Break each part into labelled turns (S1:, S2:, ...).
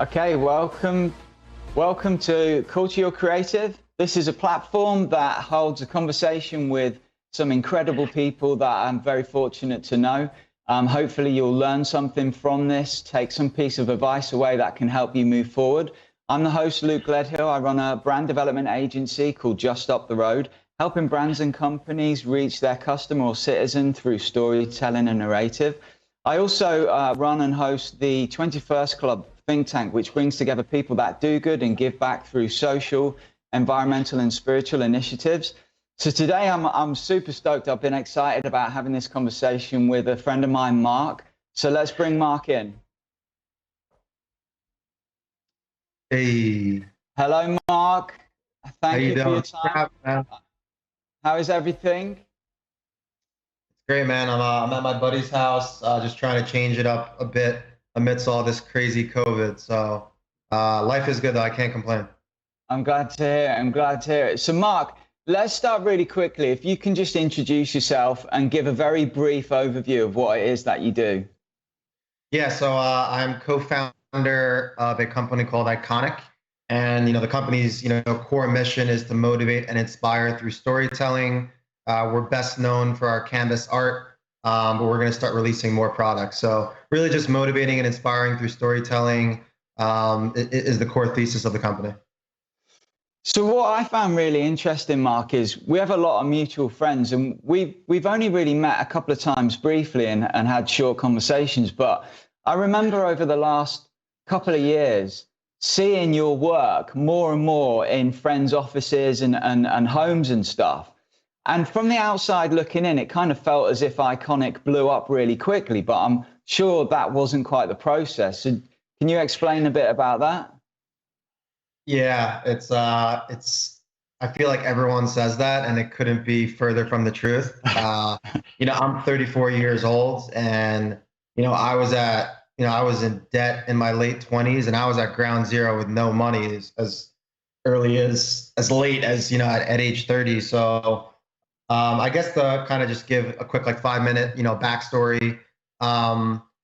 S1: Okay, welcome to Culture Your Creative. This is a platform that holds a conversation with some incredible people that I'm very fortunate to know. Hopefully you'll learn something from this, take some piece of advice away that can help you move forward. I'm the host, Luke Gledhill. I run a brand development agency called Just Up the Road, helping brands and companies reach their customer or citizen through storytelling and narrative. I also run and host the 21st Club think tank, which brings together people that do good and give back through social, environmental, and spiritual initiatives. So today I'm super stoked. I've been excited about having this conversation with a friend of mine, Mark. So let's bring Mark in.
S2: Hey.
S1: Hello, Mark. Thank you for your time. How is everything?
S2: Great, man. I'm at my buddy's house, just trying to change it up a bit amidst all this crazy COVID. So life is good, though. I can't complain.
S1: I'm glad to hear it. I'm glad to hear it. So, Mark, let's start really quickly. If you can just introduce yourself and give a very brief overview of what it is that you do.
S2: Yeah, so I'm co-founder of a company called IKONICK. And, the company's, core mission is to motivate and inspire through storytelling. We're best known for our canvas art, but we're going to start releasing more products. So really just motivating and inspiring through storytelling is the core thesis of the company.
S1: So what I found really interesting, Mark, is we have a lot of mutual friends, and we've only really met a couple of times briefly and had short conversations. But I remember over the last couple of years seeing your work more and more in friends' offices and homes and stuff. And from the outside looking in, it kind of felt as if IKONICK blew up really quickly, but I'm sure that wasn't quite the process. So can you explain a bit about that?
S2: Yeah, I feel like everyone says that, and it couldn't be further from the truth. I'm 34 years old, and, I was in debt in my late 20s, and I was at ground zero with no money as late as, at age 30. So, I guess to kind of just give a quick 5-minute, backstory.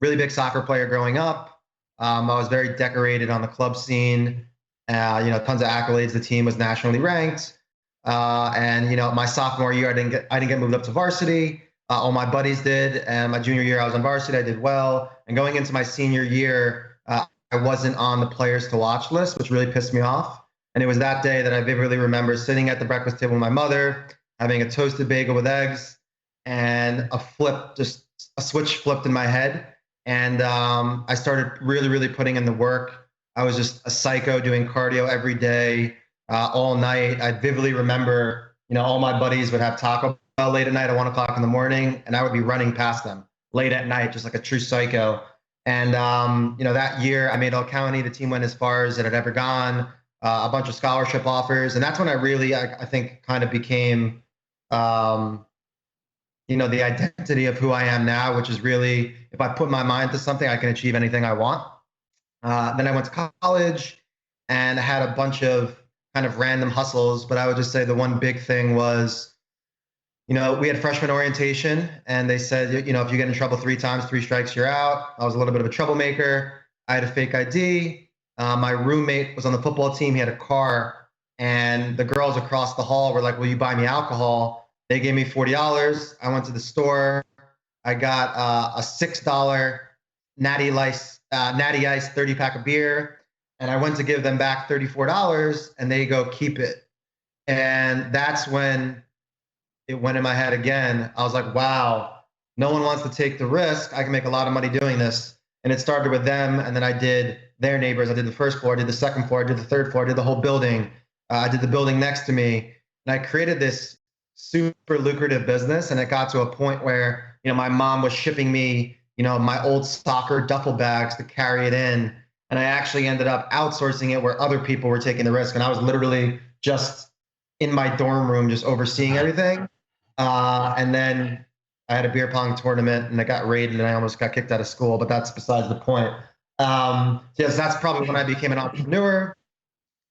S2: Really big soccer player growing up. I was very decorated on the club scene. Tons of accolades. The team was nationally ranked. And my sophomore year, I didn't get moved up to varsity. All my buddies did. And my junior year, I was on varsity. I did well. And going into my senior year, I wasn't on the players to watch list, which really pissed me off. And it was that day that I vividly remember sitting at the breakfast table with my mother, having a toasted bagel with eggs, and a switch flipped in my head. And I started really, really putting in the work. I was just a psycho doing cardio every day, all night. I vividly remember, all my buddies would have Taco Bell late at night at 1 o'clock in the morning, and I would be running past them late at night, just like a true psycho. And, that year I made All County. The team went as far as it had ever gone, a bunch of scholarship offers. And that's when I really, I think, kind of became, the identity of who I am now, which is really, if I put my mind to something, I can achieve anything I want. Then I went to college and I had a bunch of kind of random hustles, but I would just say the one big thing was, we had freshman orientation, and they said, if you get in trouble 3 times, 3 strikes, you're out. I was a little bit of a troublemaker. I had a fake ID. My roommate was on the football team. He had a car, and the girls across the hall were like, will you buy me alcohol? They gave me $40. I went to the store. I got a $6 Natty Ice 30-pack of beer, and I went to give them back $34, and they go, keep it. And that's when it went in my head again. I was like, wow, no one wants to take the risk. I can make a lot of money doing this. And it started with them, and then I did their neighbors. I did the first floor, I did the second floor, I did the third floor, I did the whole building. I did the building next to me, and I created this super lucrative business. And it got to a point where, my mom was shipping me, my old soccer duffel bags to carry it in. And I actually ended up outsourcing it where other people were taking the risk. And I was literally just in my dorm room, just overseeing everything. And then I had a beer pong tournament, and I got raided, and I almost got kicked out of school, but that's besides the point. Yes, that's probably when I became an entrepreneur.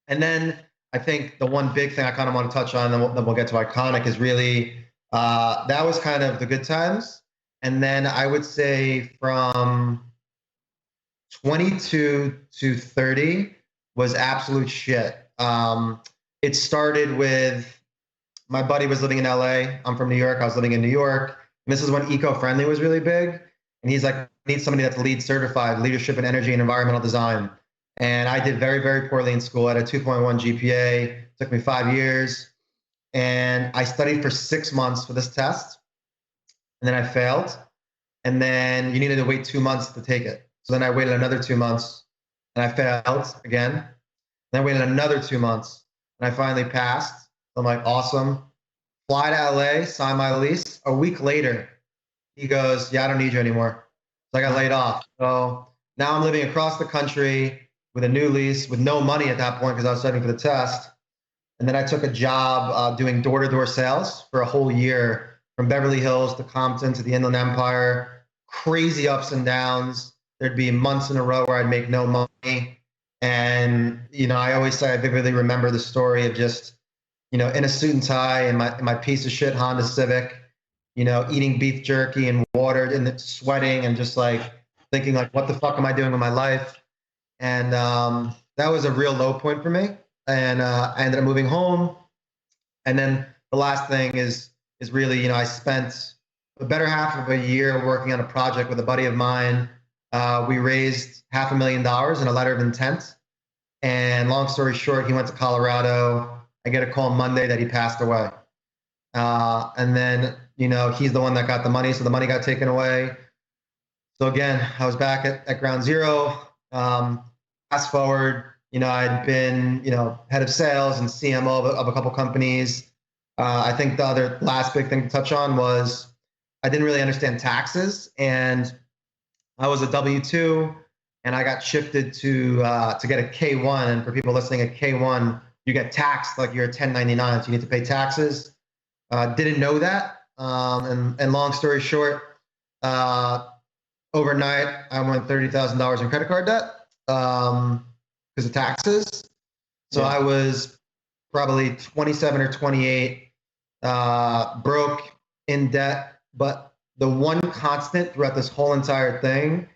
S2: And then I think the one big thing I kind of want to touch on, then we'll get to IKONICK, is really, that was kind of the good times. And then I would say from 22 to 30 was absolute shit. It started with my buddy was living in LA. I'm from New York. I was living in New York. And this is when eco-friendly was really big. And he's like, I need somebody that's LEED certified, leadership in energy and environmental design. And I did very, very poorly in school. I had a 2.1 GPA. It took me 5 years. And I studied for 6 months for this test. And then I failed. And then you needed to wait 2 months to take it. So then I waited another 2 months and I failed again. Then I waited another 2 months and I finally passed. I'm like, awesome. Fly to LA, sign my lease. A week later, he goes, yeah, I don't need you anymore. So I got laid off. So now I'm living across the country with a new lease, with no money at that point because I was studying for the test. And then I took a job doing door-to-door sales for a whole year from Beverly Hills to Compton to the Inland Empire. Crazy ups and downs. There'd be months in a row where I'd make no money. And, I always say I vividly remember the story of just, in a suit and tie and my piece of shit Honda Civic, eating beef jerky and water and sweating and just like thinking like, what the fuck am I doing with my life? And that was a real low point for me. And I ended up moving home. And then the last thing is really, I spent the better half of a year working on a project with a buddy of mine. We raised $500,000 in a letter of intent. And long story short, he went to Colorado. I get a call Monday that he passed away. And then, he's the one that got the money. So the money got taken away. So again, I was back at ground zero. Fast forward, I'd been, head of sales and CMO of a couple companies. I think the other last big thing to touch on was I didn't really understand taxes, and I was a W-2, and I got shifted to get a K-1. And for people listening, a K-1, you get taxed like you're a 1099, so you need to pay taxes. Didn't know that, and long story short, overnight I went $30,000 in credit card debt because of taxes. So yeah. I was probably 27 or 28, broke, in debt. But the one constant throughout this whole entire thing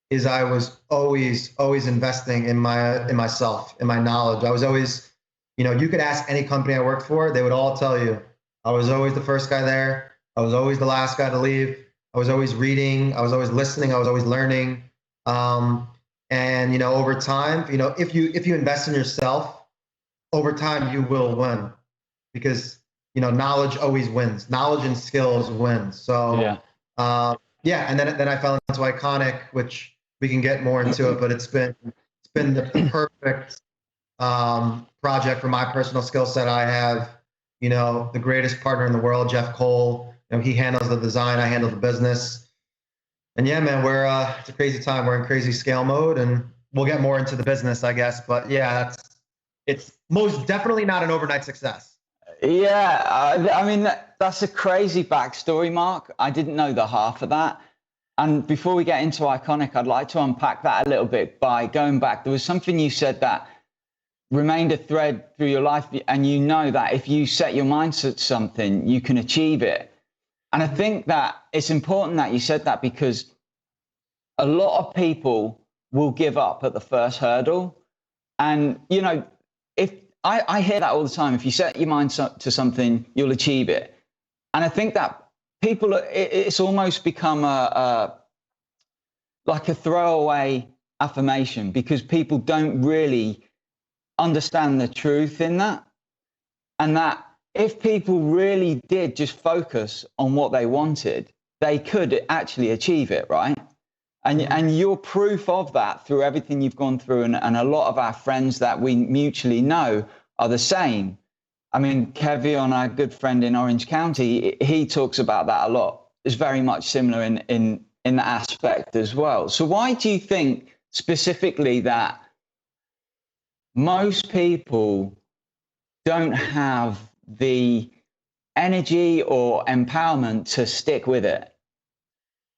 S2: is I was always investing in myself, in my knowledge. I was always, you could ask any company I worked for, they would all tell you I was always the first guy there. I was always the last guy to leave. I was always reading. I was always listening. I was always learning. And over time, if you invest in yourself, over time you will win, because knowledge always wins. Knowledge and skills win. So yeah. And then I fell into IKONICK, which we can get more into it, but it's been the perfect project for my personal skill set. I have the greatest partner in the world, Jeff Cole. He handles the design, I handle the business. And yeah, man, it's a crazy time. We're in crazy scale mode, and we'll get more into the business, I guess. But yeah, it's most definitely not an overnight success.
S1: Yeah, I mean, that's a crazy backstory, Mark. I didn't know the half of that. And before we get into IKONICK, I'd like to unpack that a little bit by going back. There was something you said that remained a thread through your life, and that if you set your mind to something, you can achieve it. And I think that it's important that you said that, because a lot of people will give up at the first hurdle. And, if I hear that all the time, if you set your mind to something, you'll achieve it. And I think that people, it's almost become like a throwaway affirmation, because people don't really understand the truth in that. And that if people really did just focus on what they wanted, they could actually achieve it, right? And you're proof of that through everything you've gone through. And a lot of our friends that we mutually know are the same. I mean, Kevion, our good friend in Orange County, he talks about that a lot. It's very much similar in that aspect as well. So why do you think specifically that most people don't have the energy or empowerment to stick with it?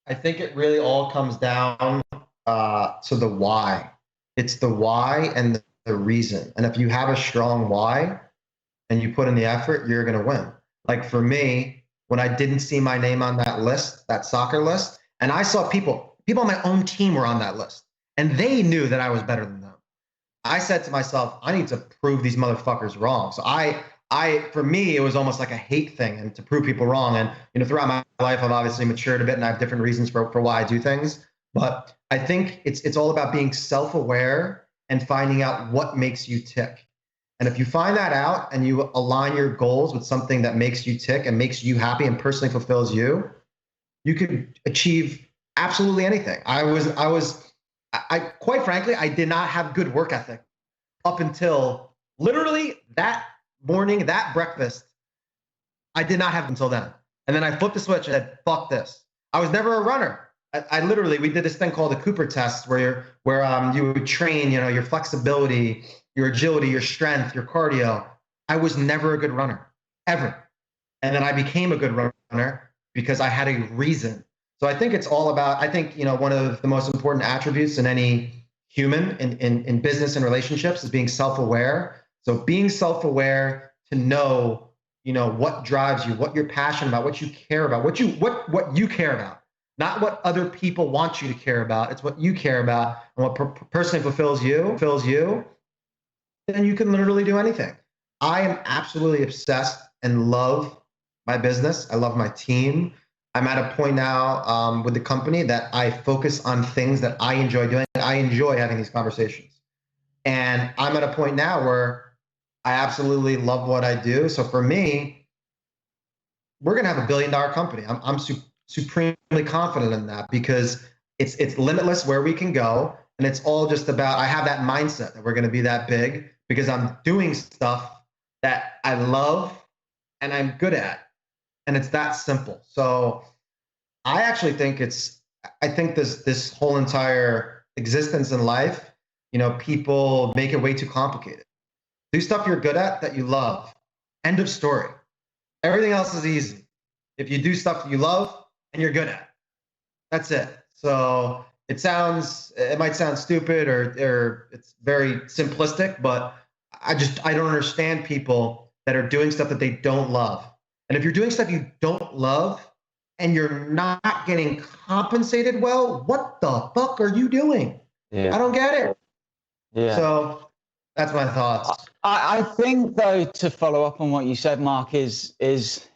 S2: I think it really all comes down to the why. It's the why and the reason. And if you have a strong why and you put in the effort, you're going to win. Like for me, when I didn't see my name on that list, that soccer list, and I saw people on my own team were on that list. And they knew that I was better than them. I said to myself, I need to prove these motherfuckers wrong. So for me, it was almost like a hate thing, and to prove people wrong. And, throughout my life, I've obviously matured a bit, and I have different reasons for why I do things. But I think it's all about being self-aware and finding out what makes you tick. And if you find that out and you align your goals with something that makes you tick and makes you happy and personally fulfills you, you could achieve absolutely anything. I quite frankly, I did not have good work ethic up until literally that morning, that breakfast. I did not have until then. And then I flipped the switch and said, fuck this. I was never a runner. I literally, we did this thing called the Cooper test where you would train, your flexibility, your agility, your strength, your cardio. I was never a good runner, ever. And then I became a good runner because I had a reason. So I think it's all about, one of the most important attributes in any human in business and relationships is being self-aware. So being self-aware to know, what drives you, what you're passionate about, what you care about, what you care about, not what other people want you to care about. It's what you care about, and what personally fulfills you, then you can literally do anything. I am absolutely obsessed and love my business. I love my team. I'm at a point now with the company that I focus on things that I enjoy doing. I enjoy having these conversations. And I'm at a point now where I absolutely love what I do. So for me, we're going to have $1 billion company. I'm supremely confident in that because it's limitless where we can go. And it's all just about, I have that mindset that we're going to be that big because I'm doing stuff that I love and I'm good at. And it's that simple. So I actually think this whole entire existence in life, people make it way too complicated. Do stuff you're good at that you love. End of story. Everything else is easy. If you do stuff you love and you're good at, that's it. So it might sound stupid or it's very simplistic, but I don't understand people that are doing stuff that they don't love. And if you're doing stuff you don't love and you're not getting compensated well, what the fuck are you doing? Yeah. I don't get it. Yeah. So that's my thoughts.
S1: I think, though, to follow up on what you said, Mark, is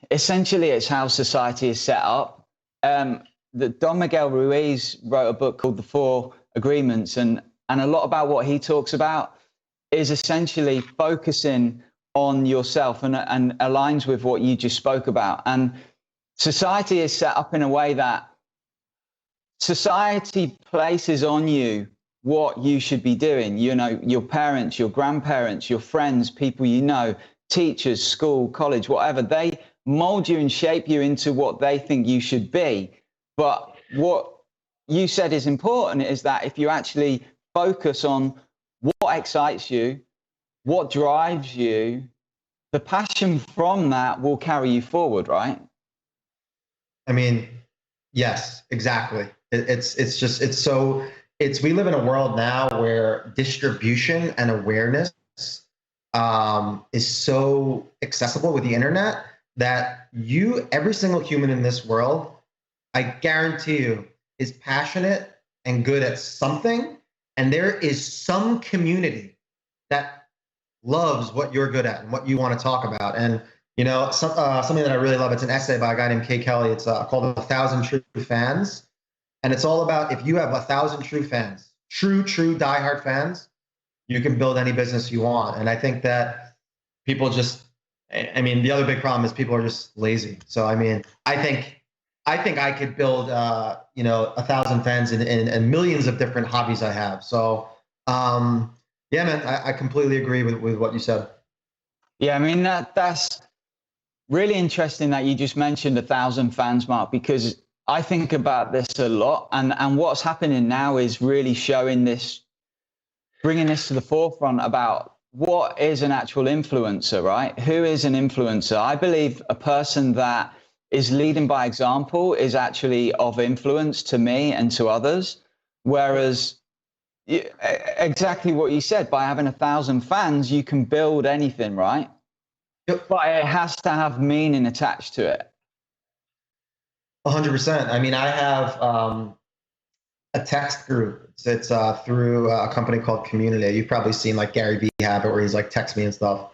S1: essentially it's how society is set up. That Don Miguel Ruiz wrote a book called The Four Agreements, and a lot about what he talks about is essentially focusing on yourself and aligns with what you just spoke about. And society is set up in a way that society places on you what you should be doing. Your parents, your grandparents, your friends, people teachers, school, college, whatever, they mold you and shape you into what they think you should be. But what you said is important is that if you actually focus on what excites you, what drives you, the passion from that will carry you forward, right?
S2: I mean, yes, exactly. We live in a world now where distribution and awareness is so accessible with the internet that every single human in this world, I guarantee you, is passionate and good at something. And there is some community that loves what you're good at and what you want to talk about. And, something that I really love, it's an essay by a guy named Kay Kelly. It's called 1,000 True Fans. And it's all about, if you have 1,000 true fans, true diehard fans, you can build any business you want. And I think that people the other big problem is people are just lazy. So, I think I could build, 1,000 fans in millions of different hobbies I have. So, yeah, man, I completely agree with what you said.
S1: Yeah, that's really interesting that you just mentioned 1,000 fans, Mark, because I think about this a lot, and what's happening now is really showing this, bringing this to the forefront about what is an actual influencer, right? Who is an influencer? I believe a person that is leading by example is actually of influence to me and to others. Whereas exactly what you said, by having 1,000 fans, you can build anything, right? Yep. But it has to have meaning attached to it.
S2: 100%. I have a text group. It's through a company called Community. You've probably seen like Gary Vee have it where he's like text me and stuff.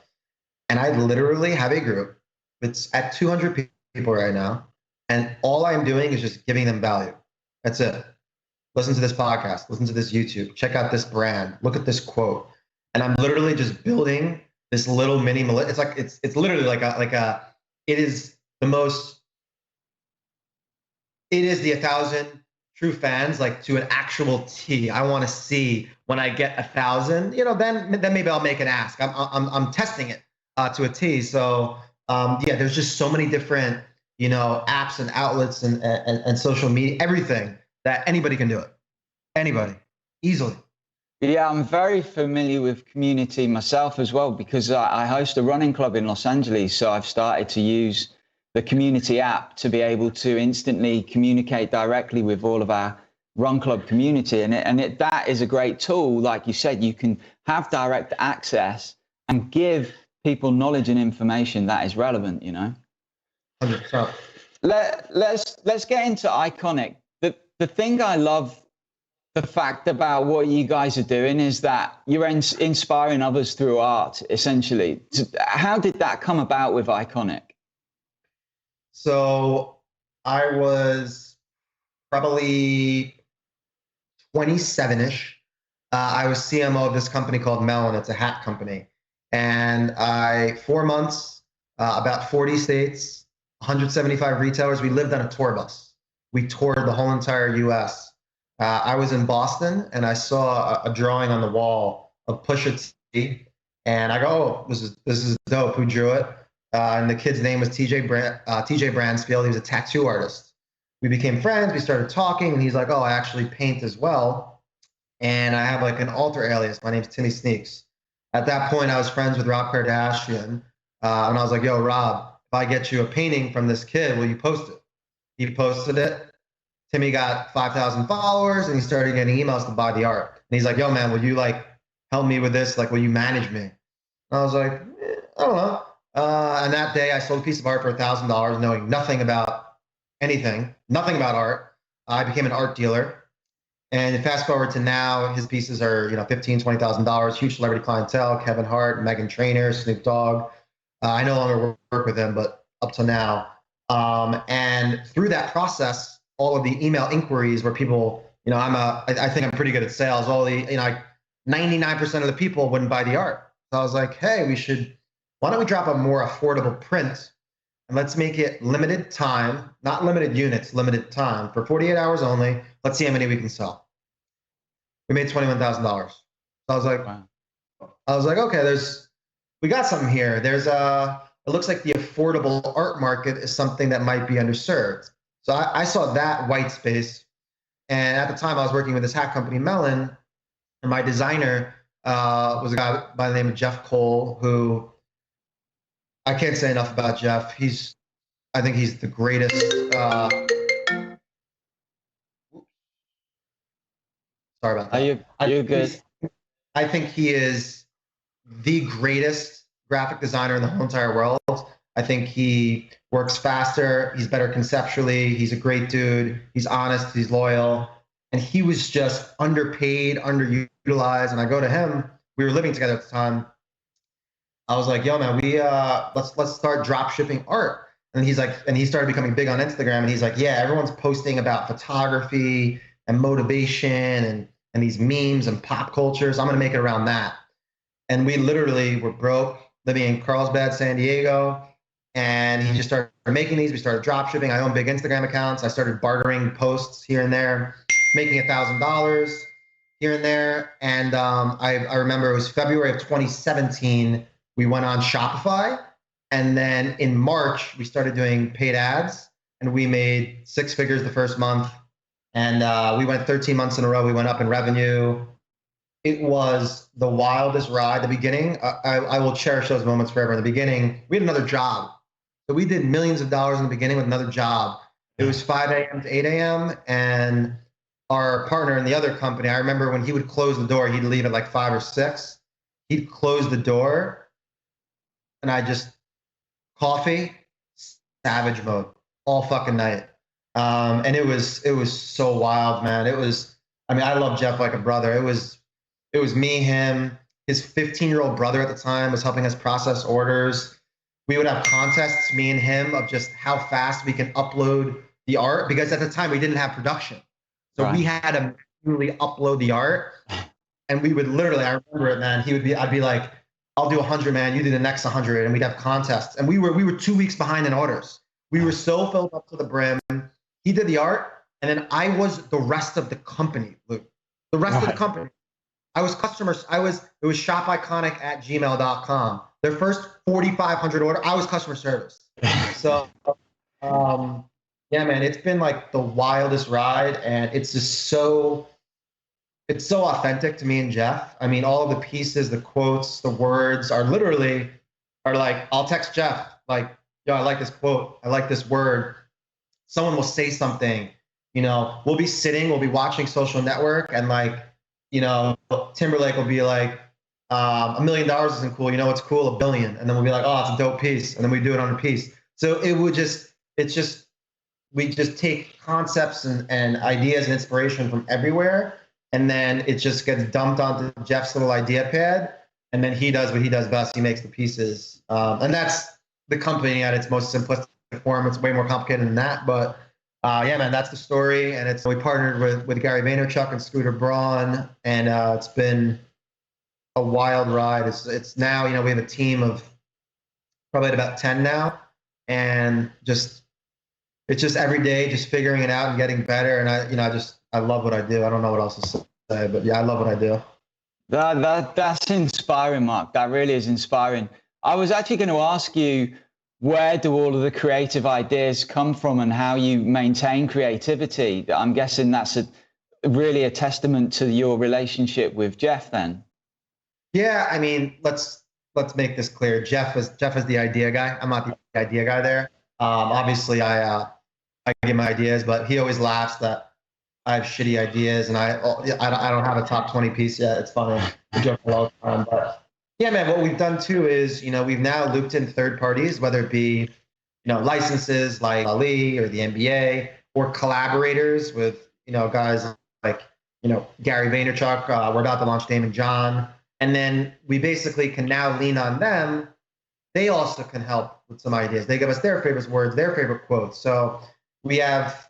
S2: And I literally have a group. It's at 200 people right now. And all I'm doing is just giving them value. That's it. Listen to this podcast, listen to this YouTube, check out this brand, look at this quote. And I'm literally just building this little mini, it's like, it's literally it is the most, it is the 1,000 true fans, like to an actual T. I want to see when I get 1,000, then maybe I'll make an ask. I'm testing it to a T. So yeah, there's just so many different, apps and outlets and social media, everything that anybody can do it. Anybody, easily.
S1: Yeah, I'm very familiar with Community myself as well, because I host a running club in Los Angeles. So I've started to use the Community app to be able to instantly communicate directly with all of our run club community. And that is a great tool. Like you said, you can have direct access and give people knowledge and information that is relevant,
S2: 100%.
S1: Let's get into IKONICK. The thing I love the fact about what you guys are doing is that you're inspiring others through art, essentially. How did that come about with IKONICK?
S2: So I was probably 27-ish. I was CMO of this company called Melon. It's a hat company. And 4 months, about 40 states, 175 retailers. We lived on a tour bus. We toured the whole entire US. I was in Boston and I saw a drawing on the wall of Pusha T, and I go, "Oh, this is dope. Who drew it?" And the kid's name was TJ Bransfield. He was a tattoo artist. We became friends. We started talking, and he's like, "Oh, I actually paint as well, and I have like an alter alias. My name's Timmy Sneaks." At that point, I was friends with Rob Kardashian, and I was like, "Yo, Rob, if I get you a painting from this kid, will you post it?" He posted it. Timmy got 5,000 followers, and he started getting emails to buy the art. And he's like, "Yo, man, will you like help me with this? Like, will you manage me?" And I was like, I don't know. And that day, I sold a piece of art for $1,000, knowing nothing about anything, nothing about art. I became an art dealer. And fast forward to now, his pieces are $15,000, $20,000, huge celebrity clientele: Kevin Hart, Meghan Trainor, Snoop Dogg. I no longer work with him, but up to now. And through that process, all of the email inquiries where people, I think I'm pretty good at sales. All the, 99% of the people wouldn't buy the art. So I was like, hey, why don't we drop a more affordable print and let's make it limited time, not limited units, limited time for 48 hours only. Let's see how many we can sell. We made $21,000. So I was like, wow. Okay, we got something here. It looks like the affordable art market is something that might be underserved. So I saw that white space. And at the time I was working with this hat company, Melon, and my designer was a guy by the name of Jeff Cole, who I can't say enough about Jeff. I think he's the greatest. Sorry about that.
S1: You're good.
S2: I think he is the greatest graphic designer in the whole entire world. I think he works faster. He's better conceptually. He's a great dude. He's honest. He's loyal. And he was just underpaid, underutilized. And I go to him. We were living together at the time. I was like, "Yo, man, let's start drop shipping art." And he's like, and he started becoming big on Instagram. And he's like, "Yeah, everyone's posting about photography and motivation and these memes and pop cultures. I'm gonna make it around that." And we literally were broke, living in Carlsbad, San Diego. And he just started making these. We started drop shipping. I own big Instagram accounts. I started bartering posts here and there, making $1,000 here and there. And I remember it was February of 2017. We went on Shopify. And then in March, we started doing paid ads. And we made 6 figures the first month. And we went 13 months in a row. We went up in revenue. It was the wildest ride. The beginning, I will cherish those moments forever. In the beginning, we had another job. So we did millions of dollars in the beginning with another job. It was 5 a.m. to 8 a.m. And our partner in the other company, I remember when he would close the door, he'd leave at like 5 or 6. He'd close the door and I just, coffee, savage mode all fucking night. And it was so wild, man. It was I mean, I love Jeff like a brother. It was me, him, his 15-year-old brother at the time was helping us process orders. We would have contests, me and him, of just how fast we can upload the art, because at the time we didn't have production. So we
S1: Right.
S2: had to manually upload the art. And we would literally, I remember it, man. I'd be like, I'll do 100, man. You do the next 100. And we'd have contests. And we were 2 weeks behind in orders. We were so filled up to the brim. He did the art. And then I was the rest of the company, Luke. The rest of the
S1: Right.
S2: company. I was customers. It was shopiconic@gmail.com. Their first 4,500 order, I was customer service. So, yeah, man, it's been like the wildest ride. And it's so authentic to me and Jeff. I mean, all of the pieces, the quotes, the words are like, I'll text Jeff, like, yo, I like this quote. I like this word. Someone will say something, we'll be sitting, we'll be watching Social Network, and like, Timberlake will be like, $1 million isn't cool. You know what's cool? $1 billion. And then we'll be like, oh, it's a dope piece. And then we do it on a piece. So we just take concepts and ideas and inspiration from everywhere. And then it just gets dumped onto Jeff's little idea pad. And then he does what he does best. He makes the pieces. And that's the company at its most simplistic form. It's way more complicated than that. But yeah, man, that's the story. And we partnered with Gary Vaynerchuk and Scooter Braun. And it's been a wild ride. It's now, we have a team of probably about 10 now. And it's just every day, just figuring it out and getting better. And I love what I do. I don't know what else to say, but yeah, I love what I do.
S1: That's inspiring, Mark. That really is inspiring. I was actually going to ask you, where do all of the creative ideas come from and how you maintain creativity? I'm guessing that's really a testament to your relationship with Jeff then.
S2: Yeah, I mean, let's make this clear. Jeff is the idea guy. I'm not the idea guy there. Obviously, I give my ideas, but he always laughs that I have shitty ideas and I don't have a top 20 piece yet. It's funny. We joke a lot of time, but yeah, man, what we've done too is, we've now looped in third parties, whether it be, licenses like Ali or the NBA, or collaborators with, guys like, Gary Vaynerchuk. We're about to launch Damon John. And then we basically can now lean on them. They also can help with some ideas. They give us their favorite words, their favorite quotes. So we have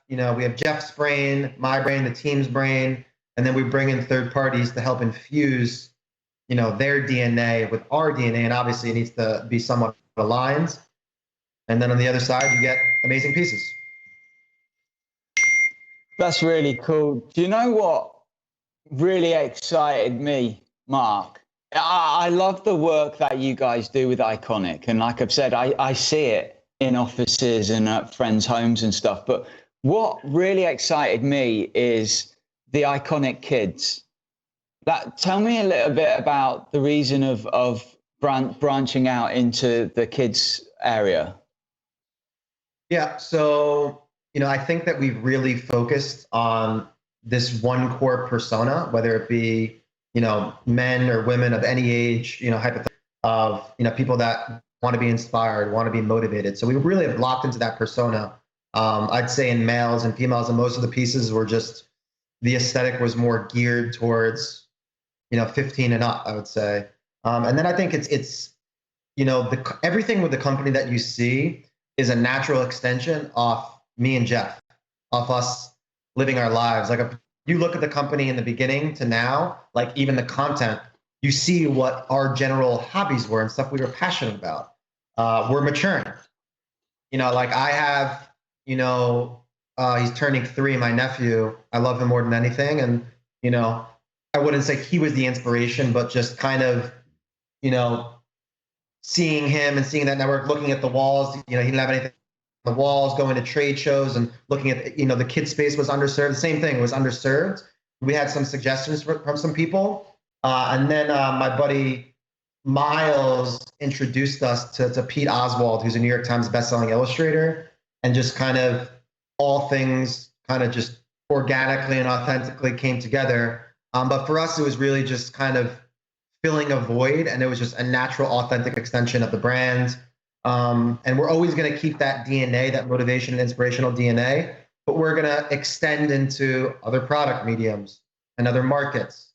S2: Jeff's brain, my brain, the team's brain, and then we bring in third parties to help infuse, their DNA with our DNA. And obviously it needs to be somewhat aligned. And then on the other side, you get amazing pieces.
S1: That's really cool. Do you know what really excited me, Mark? I love the work that you guys do with IKONICK. And like I've said, I see it in offices and at friends' homes and stuff. But what really excited me is the IKONICK kids. Tell me a little bit about the reason of branching out into the kids area.
S2: Yeah, so I think that we've really focused on this one core persona, whether it be men or women of any age, of people that want to be inspired, want to be motivated. So we really have locked into that persona. I'd say in males and females, and most of the pieces were just, the aesthetic was more geared towards 15 and up, I would say. And then I think it's everything with the company that you see is a natural extension off me and Jeff, off us living our lives. Like, if you look at the company in the beginning to now, like even the content, you see what our general hobbies were and stuff we were passionate about. We're maturing. Like I have, he's turning 3, my nephew. I love him more than anything. And, I wouldn't say he was the inspiration, but just kind of, seeing him and seeing that network, looking at the walls, he didn't have anything on the walls, going to trade shows and looking at, the kid space was underserved. The same thing, was underserved. We had some suggestions from some people. And then my buddy Miles introduced us to Pete Oswald, who's a New York Times bestselling illustrator, and just kind of all things kind of just organically and authentically came together. But for us, it was really just kind of filling a void, and it was just a natural, authentic extension of the brand. And we're always going to keep that DNA, that motivation and inspirational DNA, but we're going to extend into other product mediums. in other markets.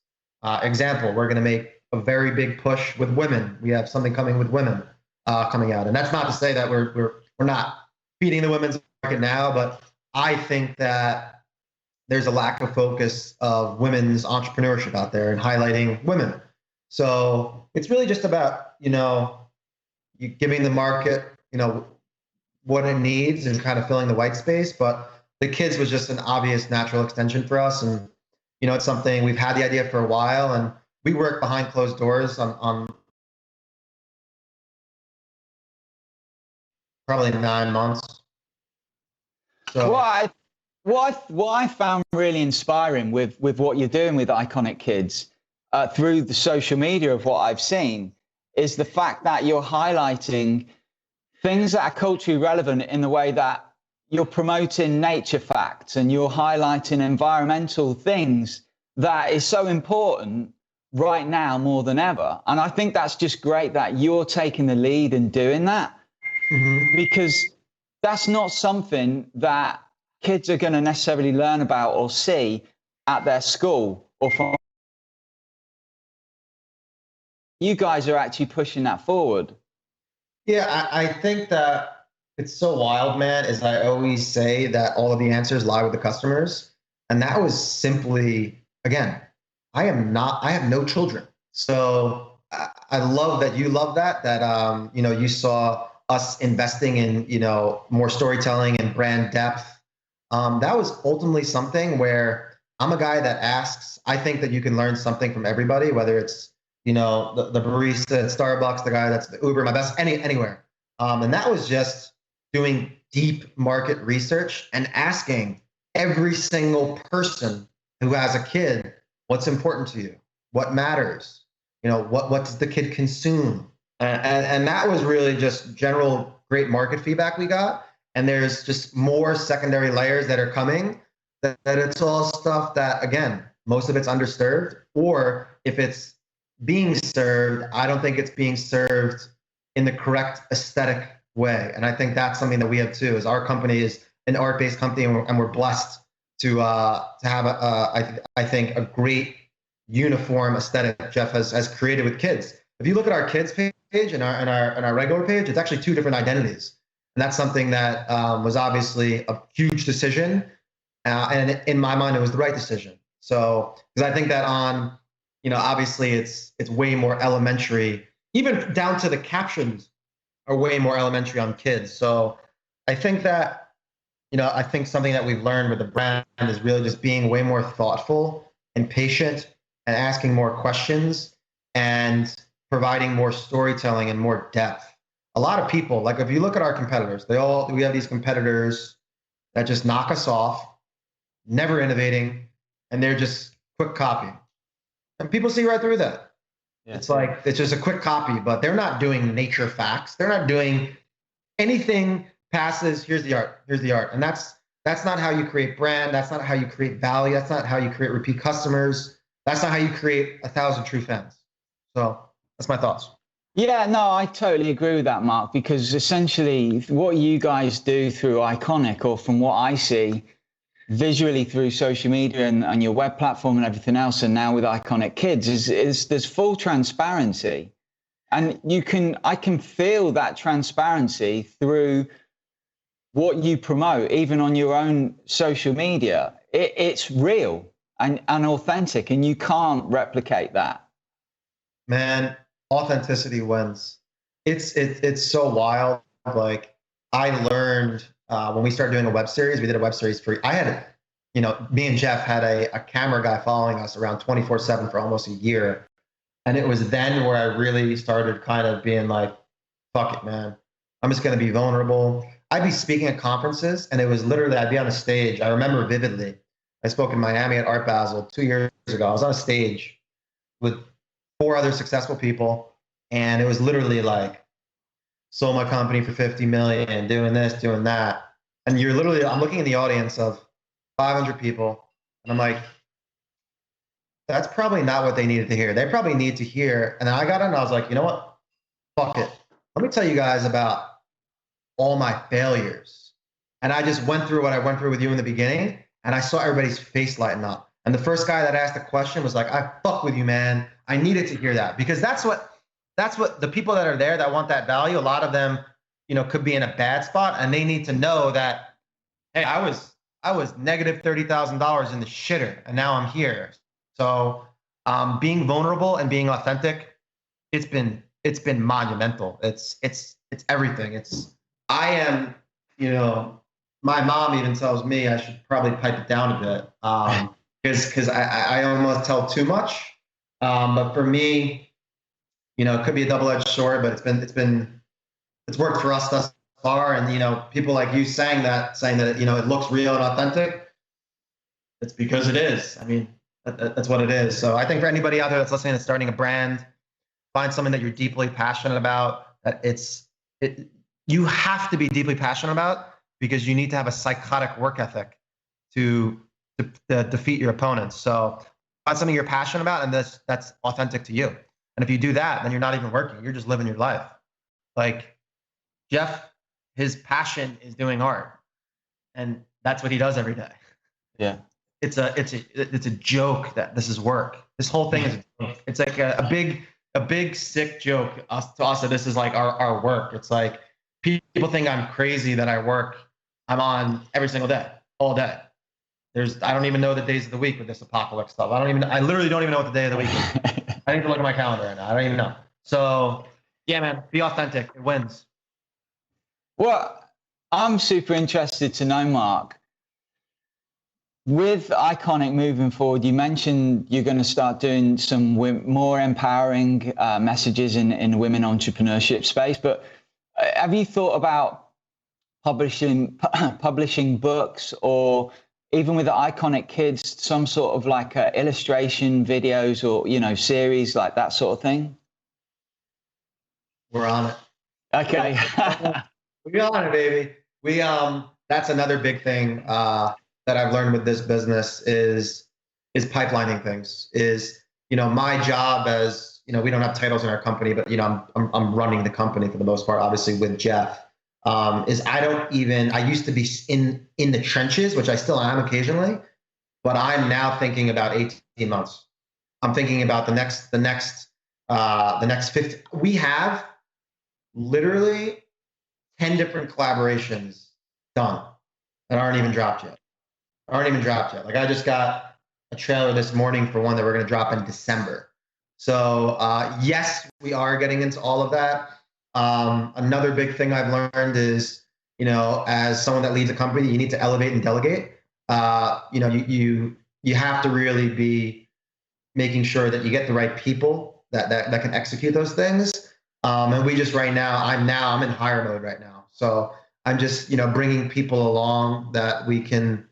S2: Example, we're going to make a very big push with women. We have something coming with women coming out. And that's not to say that we're not feeding the women's market now, but I think that there's a lack of focus of women's entrepreneurship out there and highlighting women. So it's really just about, you giving the market, what it needs and kind of filling the white space. But the kids was just an obvious natural extension for us. And, it's something we've had the idea for a while, and we work behind closed doors on probably 9 months. So
S1: what I found really inspiring with what you're doing with IKONICK Kids through the social media of what I've seen is the fact that you're highlighting things that are culturally relevant in the way that you're promoting nature facts and you're highlighting environmental things that is so important right now more than ever. And I think that's just great that you're taking the lead in doing that, because that's not something that kids are going to necessarily learn about or see at their school or from. You guys are actually pushing that forward.
S2: Yeah, I think that it's so wild, man, as I always say, that all of the answers lie with the customers. And that was simply, again, I have no children. So I love that you love that, you saw us investing in, more storytelling and brand depth. That was ultimately something where I'm a guy that asks. I think that you can learn something from everybody, whether it's, the barista at Starbucks, the guy that's the Uber, my best, anywhere. And that was just doing deep market research and asking every single person who has a kid, what's important to you? What matters? What does the kid consume? And that was really just general great market feedback we got. And there's just more secondary layers that are coming, that it's all stuff that, again, most of it's underserved, or if it's being served, I don't think it's being served in the correct aesthetic way. And I think that's something that we have too, is our company is an art-based company, and we're blessed to have I think a great uniform aesthetic Jeff has created with kids. If you look at our kids page and our regular page, it's actually two different identities. And that's something that was obviously a huge decision. And in my mind, it was the right decision. So, because I think that on, obviously it's way more elementary, even down to the captions are way more elementary on kids. So I think that, I think something that we've learned with the brand is really just being way more thoughtful and patient and asking more questions and providing more storytelling and more depth. A lot of people, like if you look at our competitors, we have these competitors that just knock us off, never innovating, and they're just quick copy. And people see right through that. Yeah. It's like, it's just a quick copy, but they're not doing nature facts. They're not doing anything passes, here's the art. And that's not how you create brand. That's not how you create value. That's not how you create repeat customers. That's not how you create 1,000 true fans. So that's my thoughts.
S1: Yeah, no, I totally agree with that, Mark, because essentially what you guys do through IKONICK, or from what I see visually through social media and your web platform and everything else, and now with IKONICK Kids, is there's full transparency. And I can feel that transparency through what you promote, even on your own social media. It's real and authentic, and you can't replicate that.
S2: Man, authenticity wins. It's so wild. Like, I learned when we started doing a web series, we did a web series me and Jeff had a camera guy following us around 24/7 for almost a year. And it was then where I really started kind of being like, fuck it, man. I'm just going to be vulnerable. I'd be speaking at conferences, and it was literally, I'd be on a stage. I remember vividly. I spoke in Miami at Art Basel 2 years ago. I was on a stage with 4 other successful people. And it was literally like, sold my company for 50 million, doing this, doing that. And I'm looking in the audience of 500 people. And I'm like, that's probably not what they needed to hear. They probably need to hear. And then I got on and I was like, you know what? Fuck it. Let me tell you guys about all my failures. And I just went through what I went through with you in the beginning, and I saw everybody's face lighten up. And the first guy that asked the question was like, I fuck with you, man. I needed to hear that, because that's what the people that are there that want that value, a lot of them, could be in a bad spot, and they need to know that, hey, I was negative $30,000 in the shitter, and now I'm here. So being vulnerable and being authentic, it's been monumental. It's everything. I am, my mom even tells me I should probably pipe it down a bit, because I almost tell too much. But for me, it could be a double-edged sword, but it's worked for us thus far. And people like you saying that it looks real and authentic. It's because it is. I mean, that's what it is. So I think for anybody out there that's listening, that's starting a brand, find something that you're deeply passionate about. You have to be deeply passionate about, because you need to have a psychotic work ethic to defeat your opponents. So find something you're passionate about, and that's authentic to you. And if you do that, then you're not even working. You're just living your life. Like Jeff, his passion is doing art, and that's what he does every day.
S1: Yeah.
S2: It's a joke that this is work. This whole thing is a joke. It's like a big sick joke to us that this is like our work. It's like people think I'm crazy that I work. I'm on every single day, all day. I don't even know the days of the week with this apocalypse stuff. I literally don't even know what the day of the week is. I need to look at my calendar right now. I don't even know. So yeah, man, be authentic. It wins.
S1: Well, I'm super interested to know, Mark, with IKONICK moving forward, you mentioned you're going to start doing some more empowering messages in women entrepreneurship space, but have you thought about publishing books, or even with the IKONICK Kids, some sort of like illustration videos, or series like that sort of thing?
S2: We're on it.
S1: Okay.
S2: We're on it, baby. That's another big thing that I've learned with this business is pipelining things. My job, as we don't have titles in our company, but I'm running the company for the most part, obviously with Jeff. I used to be in the trenches, which I still am occasionally, but I'm now thinking about 18 months. I'm thinking about the next 50. We have literally 10 different collaborations done that aren't even dropped yet. Like I just got a trailer this morning for one that we're going to drop in December. So yes, we are getting into all of that. Another big thing I've learned is, as someone that leads a company, you need to elevate and delegate. You have to really be making sure that you get the right people that can execute those things. And we just right now, I'm in hire mode right now. So I'm just, bringing people along that we can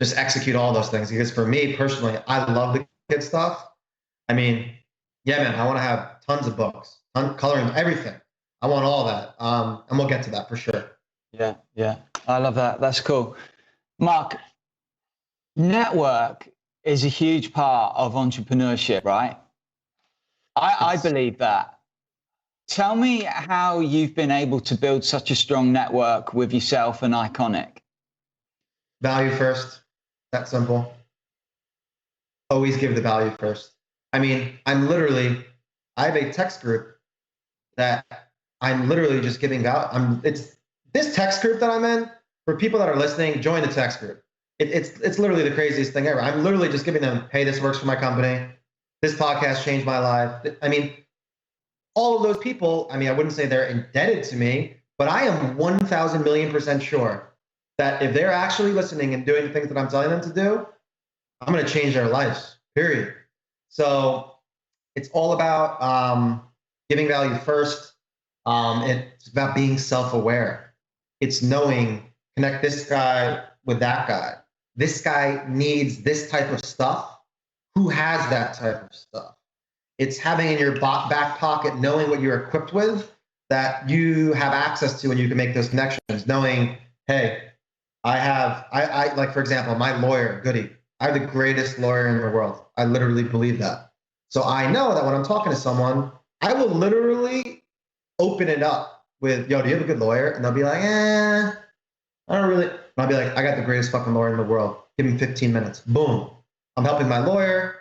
S2: just execute all those things. Because for me personally, I love the kid stuff. I mean, yeah, man, I want to have tons of books, coloring, everything. I want all that. And we'll get to that for sure.
S1: Yeah. I love that. That's cool. Mark, network is a huge part of entrepreneurship, right? I believe that. Tell me how you've been able to build such a strong network with yourself and IKONICK.
S2: Value first. That simple. Always give the value first. I mean, I have a text group that I'm literally just giving value. It's this text group that I'm in. For people that are listening, join the text group. It's literally the craziest thing ever. I'm literally just giving them, hey, this works for my company. This podcast changed my life. I mean, all of those people, I wouldn't say they're indebted to me, but I am 1,000 million% sure that if they're actually listening and doing the things that I'm telling them to do, I'm going to change their lives, period. So it's all about giving value first. It's about being self-aware. It's knowing, connect this guy with that guy. This guy needs this type of stuff. Who has that type of stuff? It's having in your back pocket, knowing what you're equipped with, that you have access to, and you can make those connections. Knowing, hey, I like, for example, my lawyer, Goody. I have the greatest lawyer in the world. I literally believe that. So I know that when I'm talking to someone, I will literally open it up with, yo, do you have a good lawyer? And they'll be like, I don't really. And I'll be like, I got the greatest fucking lawyer in the world. Give him 15 minutes. Boom. I'm helping my lawyer,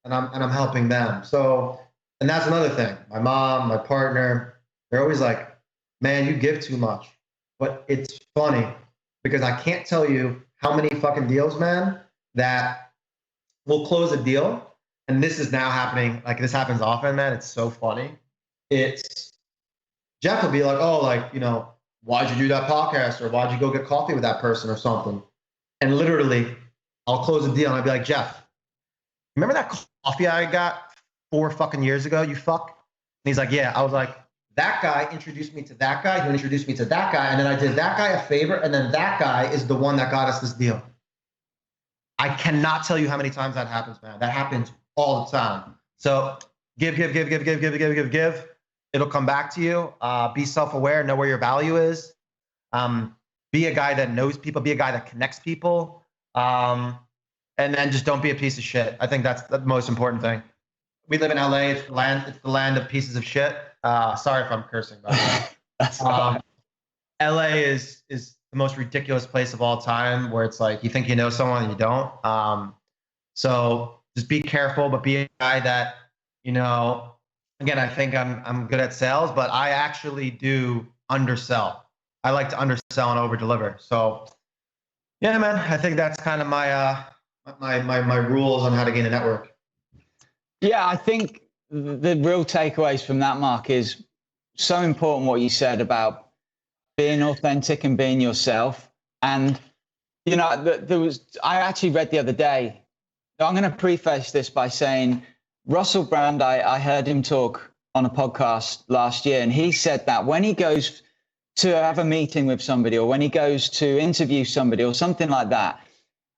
S2: and I'm helping them. So, and that's another thing. My mom, my partner, they're always like, "Man, you give too much." But it's funny because I can't tell you how many fucking deals, man, that will close a deal. And this is now happening. Like this happens often, man. It's so funny. It's Jeff will be like, "Oh, like, why'd you do that podcast? Or why'd you go get coffee with that person or something?" And literally, I'll close a deal and I'll be like, "Jeff, remember that coffee I got 4 fucking years ago, you fuck?" And he's like, "Yeah." I was like, "That guy introduced me to that guy, who introduced me to that guy, and then I did that guy a favor, and then that guy is the one that got us this deal." I cannot tell you how many times that happens, man. That happens all the time. So give. It'll come back to you. Be self-aware, know where your value is. Be a guy that knows people, be a guy that connects people. And then just don't be a piece of shit. I think that's the most important thing. We live in LA. It's the land of pieces of shit. Sorry if I'm cursing, by the way. LA is the most ridiculous place of all time, where it's like you think you know someone and you don't. So just be careful, but be a guy that, again, I think I'm good at sales, but I actually do undersell. I like to undersell and over deliver. So yeah, man, I think that's kind of my rules on how to gain a network.
S1: Yeah, I think the real takeaways from that, Mark, is so important what you said about being authentic and being yourself. And, I actually read the other day, I'm going to preface this by saying Russell Brand, I heard him talk on a podcast last year, and he said that when he goes to have a meeting with somebody, or when he goes to interview somebody or something like that,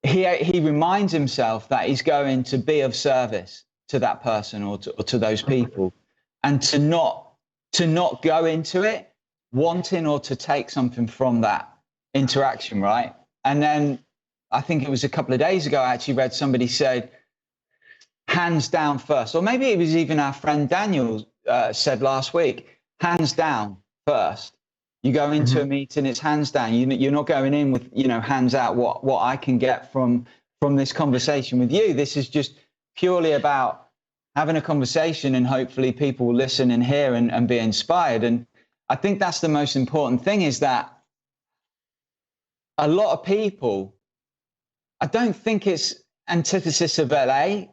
S1: he reminds himself that he's going to be of service to that person or to those people, and to not go into it wanting or to take something from that interaction, right? And then I think it was a couple of days ago, I actually read somebody said, hands down first, or maybe it was even our friend Daniel said last week, hands down first. You go into a meeting, it's hands down. You're not going in with, hands out, what I can get from this conversation with you. This is just purely about having a conversation, and hopefully people will listen and hear and be inspired. And I think that's the most important thing, is that a lot of people, I don't think it's antithesis of LA,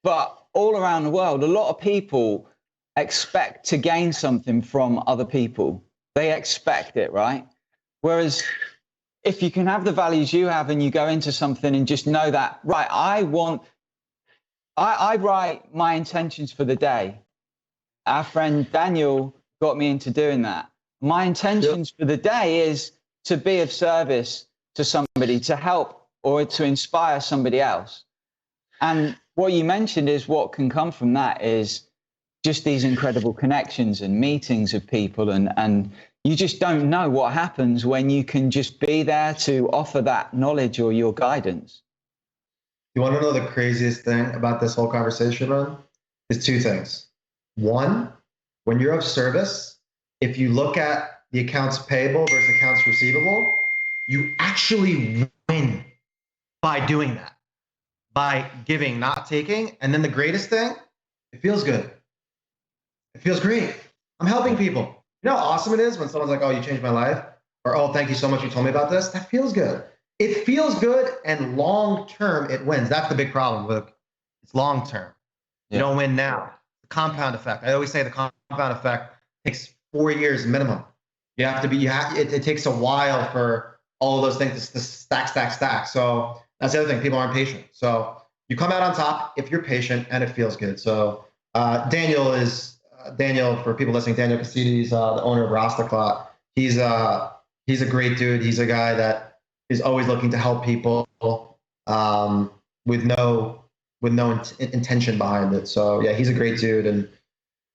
S1: but all around the world, a lot of people expect to gain something from other people. They expect it, right? Whereas if you can have the values you have and you go into something and just know that, right, I write my intentions for the day. Our friend Daniel got me into doing that. My intentions for the day is to be of service to somebody, to help or to inspire somebody else. And what you mentioned is what can come from that is just these incredible connections and meetings of people. And you just don't know what happens when you can just be there to offer that knowledge or your guidance.
S2: You want to know the craziest thing about this whole conversation, man? Is two things. One, when you're of service, if you look at the accounts payable versus accounts receivable, you actually win by doing that, by giving, not taking. And then the greatest thing, it feels good. It feels great. I'm helping people. You know how awesome it is when someone's like, "Oh, you changed my life," or "Oh, thank you so much, you told me about this." That feels good. It feels good, and long term it wins. That's the big problem, Luke. It's long term. You don't win now. The compound effect. I always say the compound effect takes 4 years minimum. You have to be. It takes a while for all of those things to stack. So that's the other thing. People aren't patient. So you come out on top if you're patient, and it feels good. So Daniel, for people listening, Daniel Cassidy's the owner of Rasta Clot. He's a great dude. He's a guy that is always looking to help people with no intention behind it. So yeah, he's a great dude, and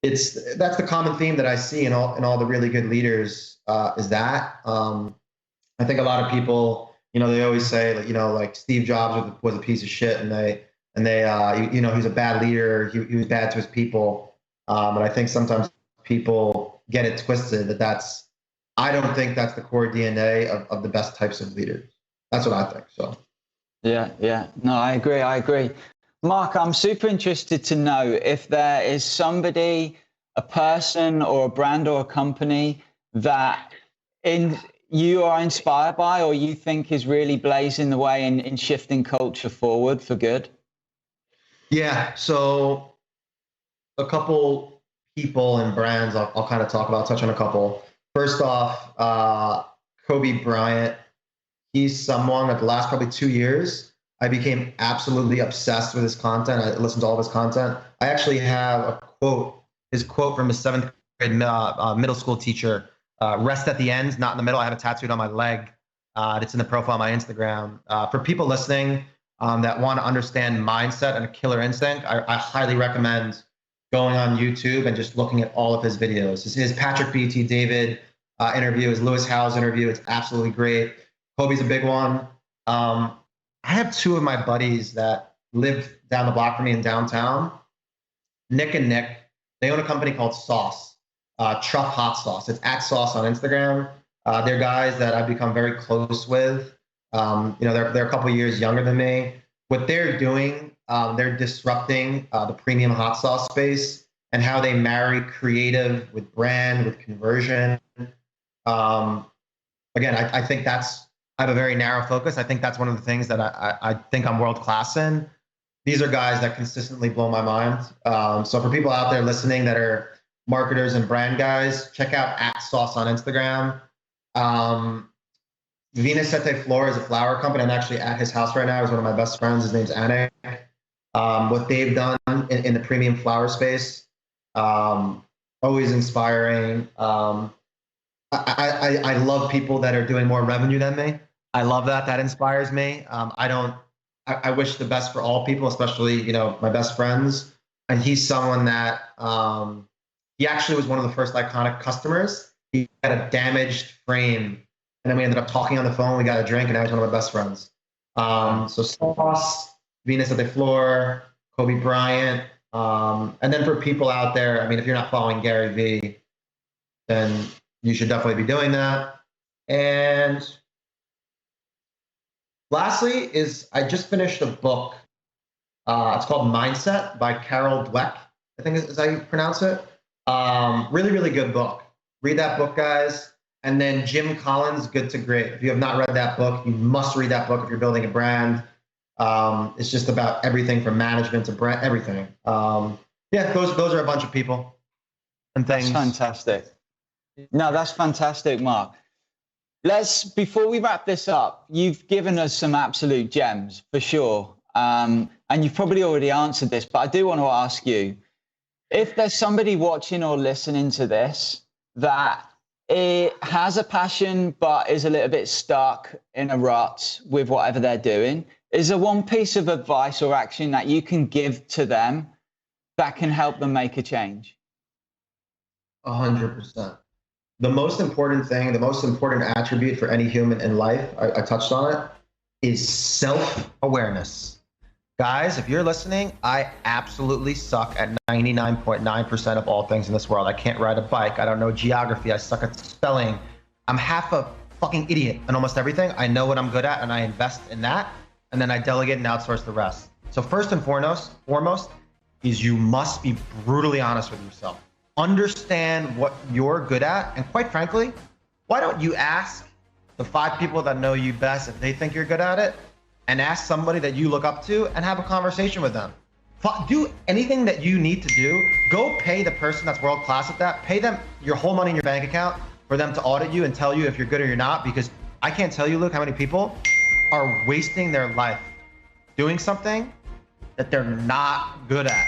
S2: that's the common theme that I see in all the really good leaders is that. I think a lot of people, they always say like Steve Jobs was a piece of shit, and they he's a bad leader. He was bad to his people. And I think sometimes people get it twisted I don't think that's the core DNA of the best types of leaders. That's what I think. So
S1: Yeah, yeah. No, I agree. I agree. Mark, I'm super interested to know if there is somebody, a person or a brand or a company that in you are inspired by or you think is really blazing the way in shifting culture forward for good.
S2: Yeah. So a couple people and brands I'll kind of talk about, touch on a couple. First off, Kobe Bryant. He's someone that the last probably 2 years, I became absolutely obsessed with his content. I listened to all of his content. I actually have a quote, his quote from his seventh grade middle school teacher, rest at the end, not in the middle. I have it tattooed on my leg. It's in the profile on my Instagram. For people listening that want to understand mindset and a killer instinct, I highly recommend going on YouTube and just looking at all of his videos. His Patrick B.T. David interview, his Lewis Howes interview, it's absolutely great. Kobe's a big one. I have two of my buddies that live down the block from me in downtown, Nick and Nick. They own a company called Sauce, Truff Hot Sauce. It's at Sauce on Instagram. They're guys that I've become very close with. They're a couple years younger than me. What they're doing, they're disrupting the premium hot sauce space and how they marry creative with brand, with conversion. Again, I think I have a very narrow focus. I think that's one of the things that I think I'm world class in. These are guys that consistently blow my mind. So for people out there listening that are marketers and brand guys, check out at Sauce on Instagram. Venus Sete Flor is a flower company. I'm actually at his house right now. He's one of my best friends. His name's Anne. What they've done in the premium flower space, always inspiring. I love people that are doing more revenue than me. I love that. That inspires me. I wish the best for all people, especially, my best friends. And he's someone that, he actually was one of the first IKONICK customers. He had a damaged frame and then we ended up talking on the phone. We got a drink and now he's one of my best friends. So Sauce, Venus at the Floor, Kobe Bryant. And then for people out there, I mean, if you're not following Gary Vee, then you should definitely be doing that. And lastly is I just finished a book. It's called Mindset by Carol Dweck, I think is how you pronounce it. Really, really good book. Read that book, guys. And then Jim Collins, Good to Great. If you have not read that book, you must read that book if you're building a brand. It's just about everything from management to brand, everything. Those are a bunch of people and things.
S1: That's fantastic. No, that's fantastic, Mark. Before we wrap this up, you've given us some absolute gems for sure. And you've probably already answered this, but I do want to ask you, if there's somebody watching or listening to this that it has a passion, but is a little bit stuck in a rut with whatever they're doing, is there one piece of advice or action that you can give to them that can help them make a change?
S2: 100%. The most important thing, the most important attribute for any human in life, I touched on it, is self-awareness. Guys, if you're listening, I absolutely suck at 99.9% of all things in this world. I can't ride a bike. I don't know geography. I suck at spelling. I'm half a fucking idiot in almost everything. I know what I'm good at and I invest in that. And then I delegate and outsource the rest. So first and foremost is you must be brutally honest with yourself. Understand what you're good at. And quite frankly, why don't you ask the 5 people that know you best if they think you're good at it, and ask somebody that you look up to and have a conversation with them. Do anything that you need to do. Go pay the person that's world class at that. Pay them your whole money in your bank account for them to audit you and tell you if you're good or you're not, because I can't tell you, Luke, how many people are wasting their life doing something that they're not good at.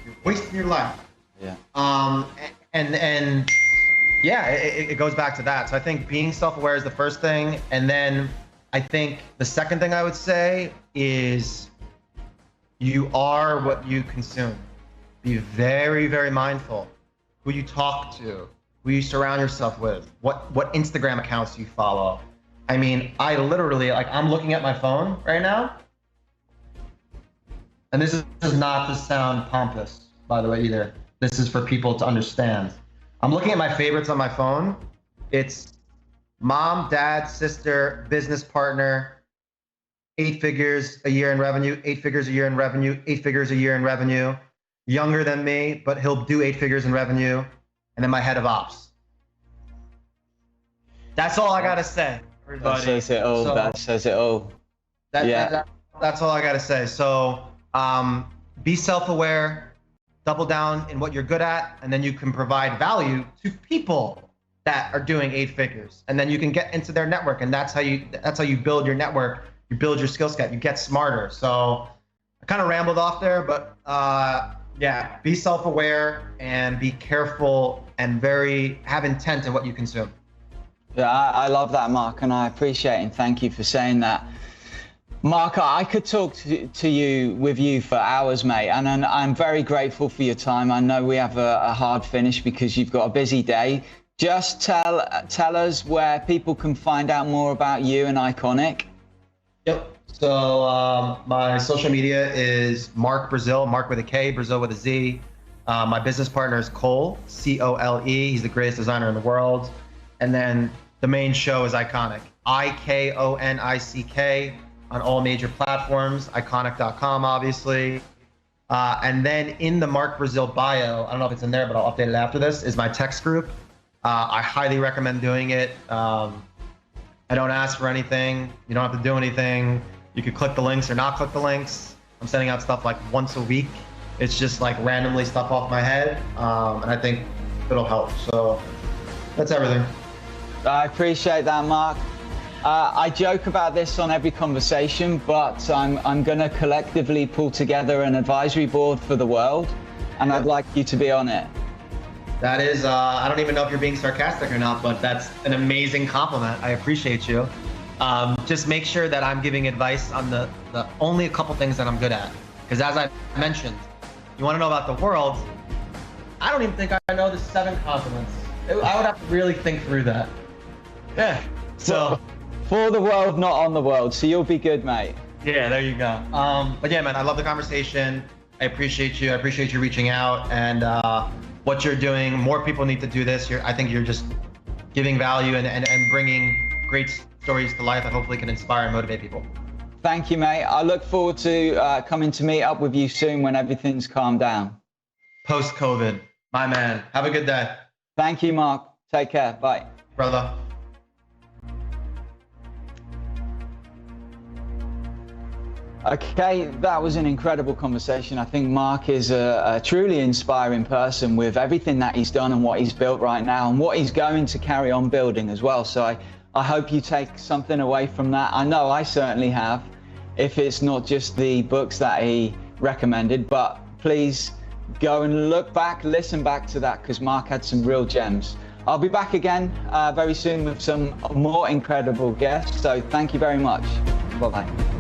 S2: You're wasting your life.
S1: Yeah.
S2: It goes back to that. So I think being self-aware is the first thing. And then I think the second thing I would say is you are what you consume. Be very, very mindful who you talk to, who you surround yourself with, what Instagram accounts you follow. I mean, I literally, I'm looking at my phone right now. And this is not to sound pompous, by the way, either. This is for people to understand. I'm looking at my favorites on my phone. It's mom, dad, sister, business partner, 8 figures a year in revenue, 8 figures a year in revenue, 8 figures a year in revenue, younger than me, but he'll do 8 figures in revenue, and then my head of ops. That's all I gotta say, everybody.
S1: That says it all. That says it all.
S2: That's all I gotta say. So be self-aware, double down in what you're good at, and then you can provide value to people that are doing 8 figures, and then you can get into their network, and that's how you build your network. You build your skill set. You get smarter. So I kind of rambled off there, but yeah, be self-aware and be careful and have intent in what you consume.
S1: Yeah, I love that, Mark, and I appreciate it, and thank you for saying that. Mark, I could talk with you for hours, mate, and I'm very grateful for your time. I know we have a hard finish because you've got a busy day. Just tell us where people can find out more about you and IKONICK.
S2: Yep. So my social media is Mark Brazil, Mark with a K, Brazil with a Z. My business partner is Cole, C-O-L-E. He's the greatest designer in the world. And then the main show is IKONICK, I-K-O-N-I-C-K, on all major platforms, ikonick.com, obviously. And then in the Mark Brazil bio, I don't know if it's in there, but I'll update it after this, is my text group. I highly recommend doing it. I don't ask for anything. You don't have to do anything. You could click the links or not click the links. I'm sending out stuff like once a week. It's just like randomly stuff off my head. And I think it'll help. So that's everything.
S1: I appreciate that, Mark. I joke about this on every conversation, but I'm going to collectively pull together an advisory board for the world, and I'd like you to be on it.
S2: That is, I don't even know if you're being sarcastic or not, but that's an amazing compliment. I appreciate you. Just make sure that I'm giving advice on the only a couple things that I'm good at. Because as I mentioned, you want to know about the world, I don't even think I know the 7 continents. I would have to really think through that. Yeah, so.
S1: For the world, not on the world, so you'll be good, mate.
S2: Yeah, there you go. But yeah, man, I love the conversation. I appreciate you. I appreciate you reaching out, and what you're doing. More people need to do this. I think you're just giving value and bringing great stories to life that hopefully can inspire and motivate people.
S1: Thank you, mate. I look forward to coming to meet up with you soon when everything's calmed down.
S2: Post-COVID, my man. Have a good day.
S1: Thank you, Mark. Take care. Bye.
S2: Brother.
S1: Okay, that was an incredible conversation. I think Mark is a truly inspiring person with everything that he's done and what he's built right now and what he's going to carry on building as well. So I hope you take something away from that. I know I certainly have, if it's not just the books that he recommended, but please go and look back, listen back to that, because Mark had some real gems. I'll be back again very soon with some more incredible guests. So thank you very much. Bye-bye.